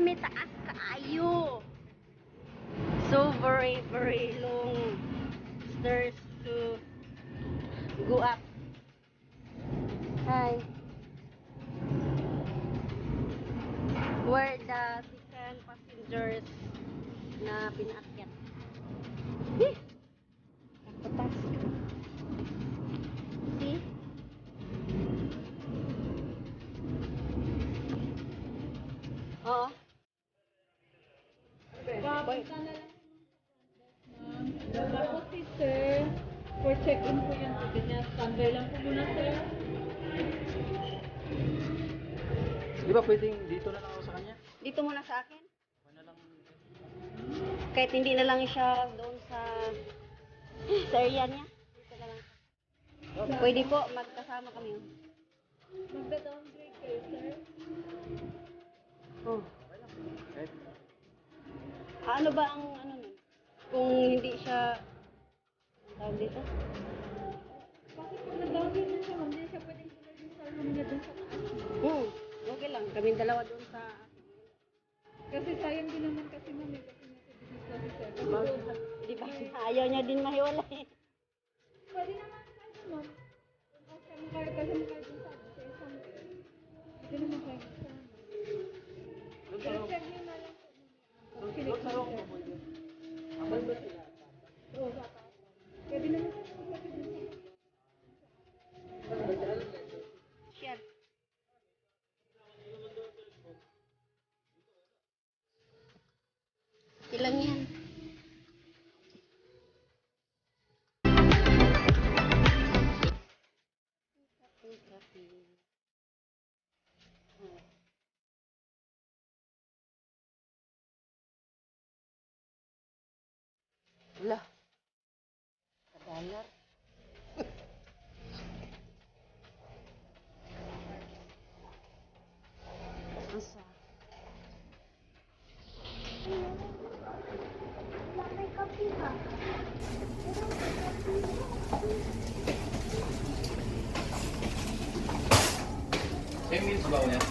kami taas kaayo. So very long stairs to go up. Hi. Where the second passengers na pinaakyat. Takas. See? Oo. Papunta na lang. Tapos si sir, for check-in po yung ticket niya. Standby lang po muna sir. Di ba pwedeng dito na lang ako sa kanya? Dito muna sa akin. Ano lang? Kahit hindi na lang siya doon sa area niya. Dito na lang. Pwede po, magkasama kami. Magda-downgrade kayo sir. Oh. Kahit Ano ba ang ano nun? Kung hindi siya ang tawag dito? Kasi kung nag-downgrade na siya, hindi siya pwedeng tuloy yung sa room niya dun sa taas. Okay lang. Kaming dalawa doon sa Kasi sayang din naman kasi mami kasi nasa business kasi sir. Kasi doon, di ba? Ayaw niya din mahiwalay. pwede naman kasi ma'am. Kung siya makaya kasi makaya dun sa ano, sa isang pwede naman kayo magsama. doon sa Pero room. check niyo na lang po mami. Doon sa room ko pwede. Aman ba sila? Oo, sa taas. Pwede naman kasi kasi dun sa Share. Ilang yan? Wala. $1. Asa? Same meals ba yan?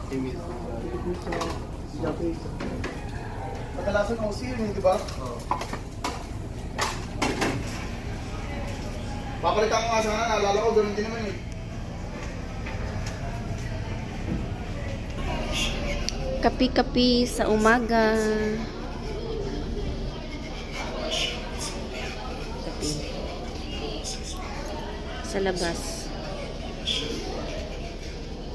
Same meals. Kadalasan OC yun, di ba? Oo. Papalitan ko nga sana, naalala ko, ganun din naman eh. Kapi-kapi sa umaga. Kapi. Sa labas.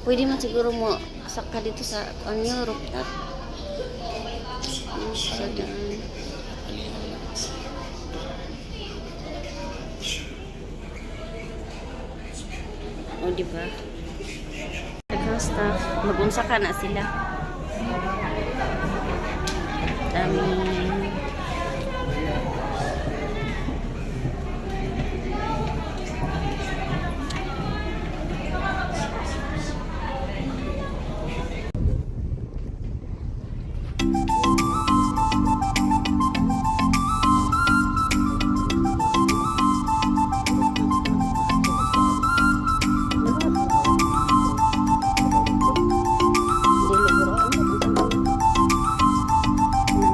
Pwede man siguro mo saka dito sa rooftop. Sa daan. O, diba? Daghang staff. Mag-unsa ka na sila. Dami.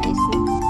Nice.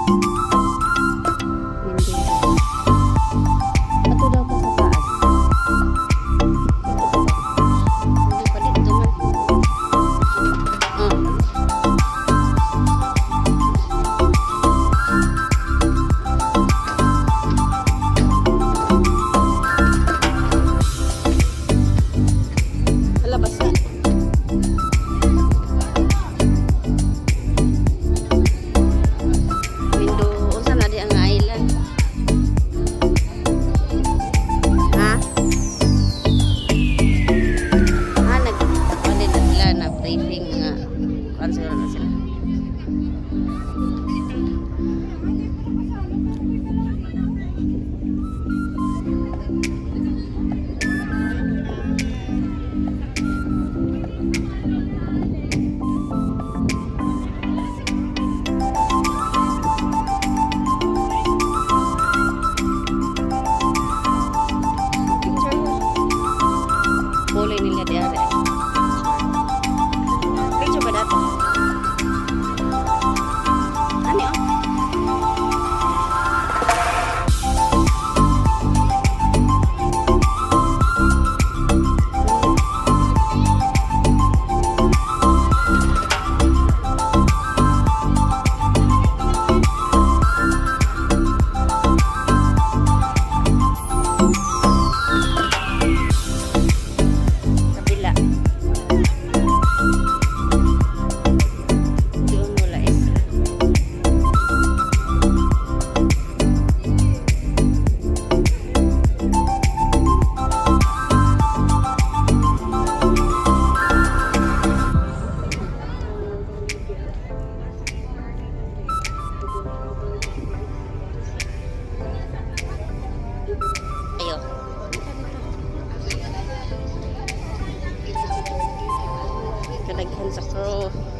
Santa Cruz.